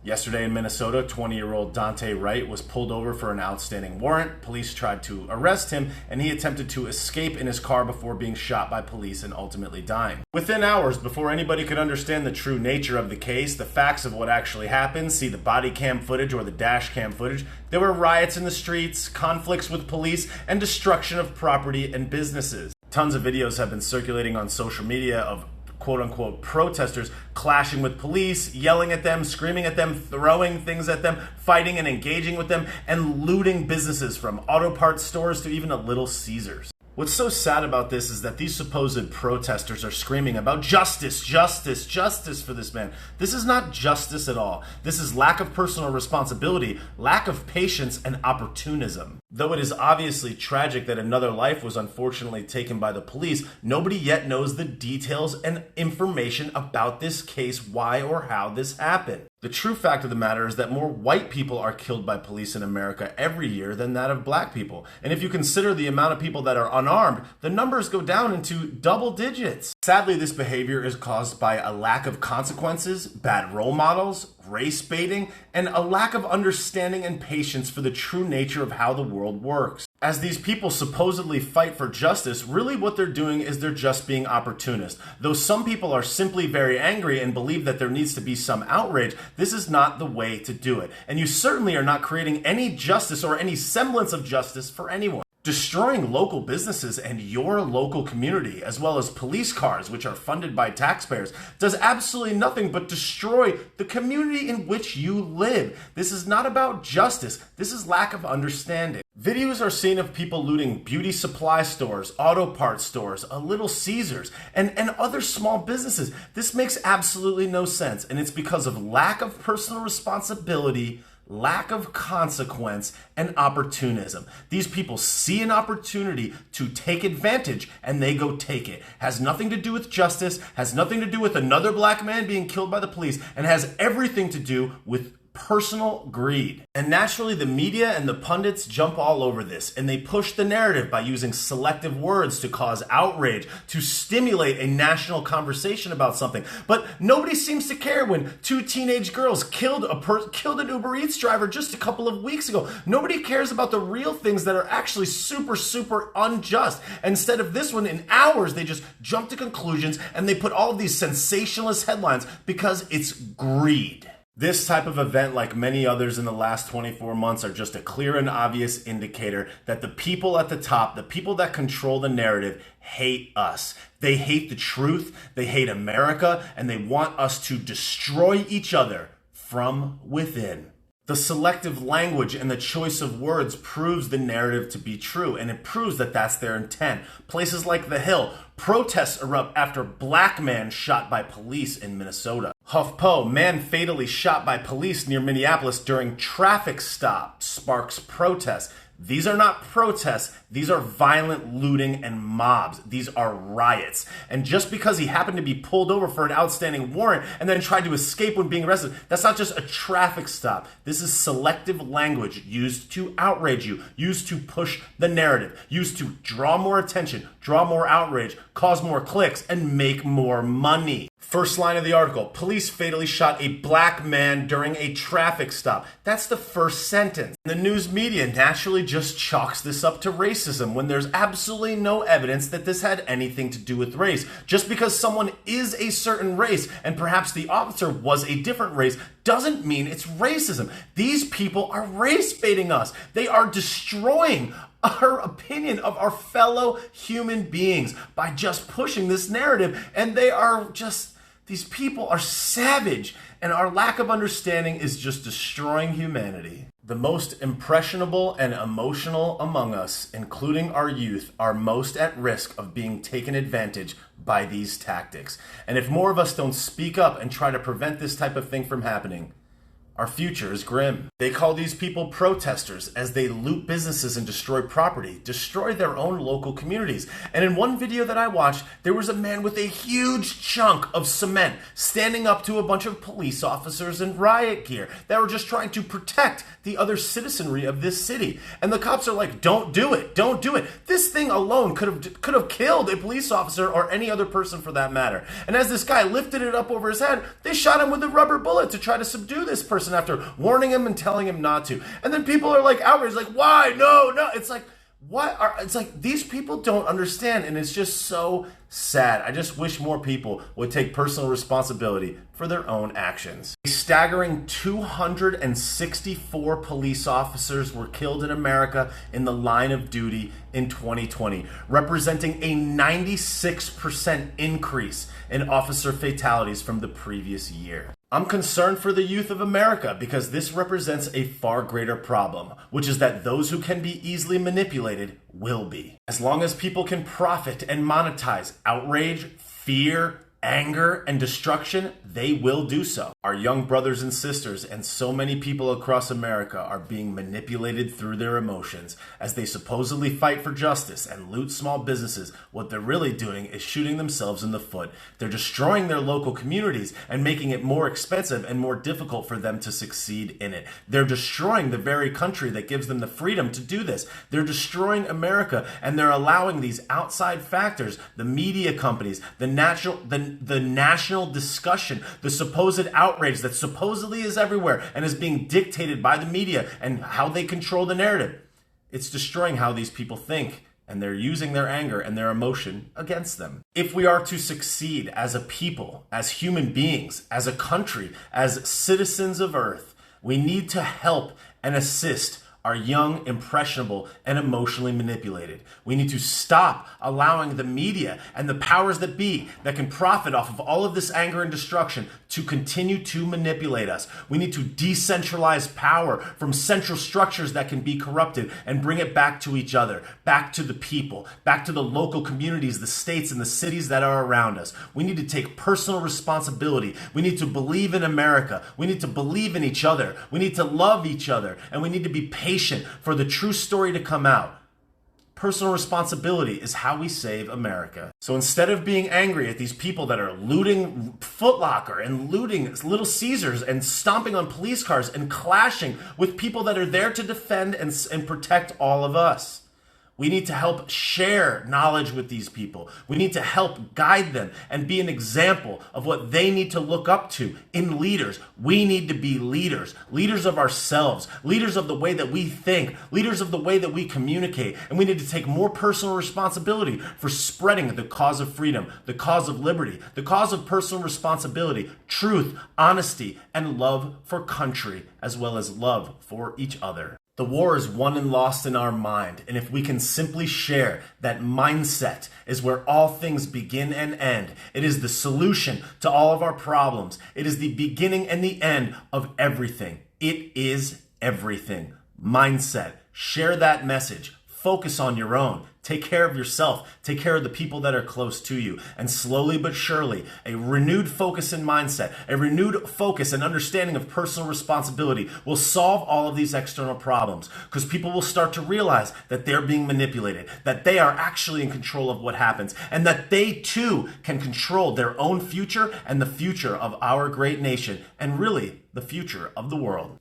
Yesterday in Minnesota, 20-year-old Daunte Wright was pulled over for an outstanding warrant. Police tried to arrest him, and he attempted to escape in his car before being shot by police and ultimately dying. Within hours, before anybody could understand the true nature of the case, the facts of what actually happened, see the body cam footage or the dash cam footage, there were riots in the streets, conflicts with police, and destruction of property and businesses. Tons of videos have been circulating on social media of quote-unquote protesters clashing with police, yelling at them, screaming at them, throwing things at them, fighting and engaging with them, and looting businesses from auto parts stores to even a Little Caesars. What's so sad about this is that these supposed protesters are screaming about justice, justice, justice for this man. This is not justice at all. This is lack of personal responsibility, lack of patience, and opportunism. Though it is obviously tragic that another life was unfortunately taken by the police, nobody yet knows the details and information about this case, why or how this happened. The true fact of the matter is that more white people are killed by police in America every year than that of black people. And if you consider the amount of people that are unarmed, the numbers go down into double digits. Sadly, this behavior is caused by a lack of consequences, bad role models, race baiting, and a lack of understanding and patience for the true nature of how the world works. As these people supposedly fight for justice, really what they're doing is they're just being opportunist. Though some people are simply very angry and believe that there needs to be some outrage, this is not the way to do it. And you certainly are not creating any justice or any semblance of justice for anyone. Destroying local businesses and your local community, as well as police cars, which are funded by taxpayers, does absolutely nothing but destroy the community in which you live. This is not about justice. This is lack of understanding. Videos are seen of people looting beauty supply stores, auto parts stores, a Little Caesars, and other small businesses. This makes absolutely no sense, and it's because of lack of personal responsibility, lack of consequence, and opportunism. These people see an opportunity to take advantage and they go take it. Has nothing to do with justice, has nothing to do with another black man being killed by the police, and has everything to do with personal greed. And naturally, the media and the pundits jump all over this, and they push the narrative by using selective words to cause outrage, to stimulate a national conversation about something. But nobody seems to care when two teenage girls killed an Uber Eats driver just a couple of weeks ago. Nobody cares about the real things that are actually super, super unjust. Instead of this one, in hours, they just jump to conclusions and they put all of these sensationalist headlines because it's greed. This type of event, like many others in the last 24 months, are just a clear and obvious indicator that the people at the top, the people that control the narrative, hate us. They hate the truth, they hate America, and they want us to destroy each other from within. The selective language and the choice of words proves the narrative to be true, and it proves that that's their intent. Places like The Hill, protests erupt after black man shot by police in Minnesota. HuffPo, man fatally shot by police near Minneapolis during traffic stop, sparks protests. These are not protests, these are violent looting and mobs. These are riots. And just because he happened to be pulled over for an outstanding warrant and then tried to escape when being arrested, that's not just a traffic stop. This is selective language used to outrage you, used to push the narrative, used to draw more attention, draw more outrage, cause more clicks, and make more money. First line of the article, police fatally shot a black man during a traffic stop. That's the first sentence. The news media naturally just chalks this up to racism when there's absolutely no evidence that this had anything to do with race. Just because someone is a certain race and perhaps the officer was a different race doesn't mean it's racism. These people are race baiting us. They are destroying our opinion of our fellow human beings by just pushing this narrative, and these people are savage, and our lack of understanding is just destroying humanity. The most impressionable and emotional among us, including our youth, are most at risk of being taken advantage by these tactics. And if more of us don't speak up and try to prevent this type of thing from happening, our future is grim. They call these people protesters as they loot businesses and destroy property, destroy their own local communities. And in one video that I watched, there was a man with a huge chunk of cement standing up to a bunch of police officers in riot gear that were just trying to protect the other citizenry of this city. And the cops are like, don't do it, don't do it. This thing alone could have killed a police officer or any other person for that matter. And as this guy lifted it up over his head, they shot him with a rubber bullet to try to subdue this person. person after warning him and telling him not to. And then people are like outraged, like, why? No. It's like, it's like these people don't understand, and it's just so sad. I just wish more people would take personal responsibility for their own actions. A staggering 264 police officers were killed in America in the line of duty in 2020, representing a 96% increase in officer fatalities from the previous year. I'm concerned for the youth of America because this represents a far greater problem, which is that those who can be easily manipulated will be. As long as people can profit and monetize outrage, fear, anger, and destruction, they will do so. Our young brothers and sisters and so many people across America are being manipulated through their emotions as they supposedly fight for justice and loot small businesses. What they're really doing is shooting themselves in the foot. They're destroying their local communities and making it more expensive and more difficult for them to succeed in it. They're destroying the very country that gives them the freedom to do this. They're destroying America, and they're allowing these outside factors, the media companies, the national discussion, the supposed outrage that supposedly is everywhere and is being dictated by the media and how they control the narrative. It's destroying how these people think, and they're using their anger and their emotion against them. If we are to succeed as a people, as human beings, as a country, as citizens of Earth, we need to help and assist are young, impressionable, and emotionally manipulated. We need to stop allowing the media and the powers that be that can profit off of all of this anger and destruction to continue to manipulate us. We need to decentralize power from central structures that can be corrupted and bring it back to each other, back to the people, back to the local communities, the states, and the cities that are around us. We need to take personal responsibility. We need to believe in America. We need to believe in each other. We need to love each other, and we need to be patient for the true story to come out. Personal responsibility is how we save America. So instead of being angry at these people that are looting Foot Locker and looting Little Caesars and stomping on police cars and clashing with people that are there to defend and protect all of us, we need to help share knowledge with these people. We need to help guide them and be an example of what they need to look up to in leaders. We need to be leaders, leaders of ourselves, leaders of the way that we think, leaders of the way that we communicate. And we need to take more personal responsibility for spreading the cause of freedom, the cause of liberty, the cause of personal responsibility, truth, honesty, and love for country, as well as love for each other. The war is won and lost in our mind, and if we can simply share that mindset is where all things begin and end. It is the solution to all of our problems. It is the beginning and the end of everything. It is everything. Mindset. Share that message. Focus on your own. Take care of yourself. Take care of the people that are close to you. And slowly but surely, a renewed focus and mindset, a renewed focus and understanding of personal responsibility will solve all of these external problems, because people will start to realize that they're being manipulated, that they are actually in control of what happens, and that they too can control their own future and the future of our great nation, and really the future of the world.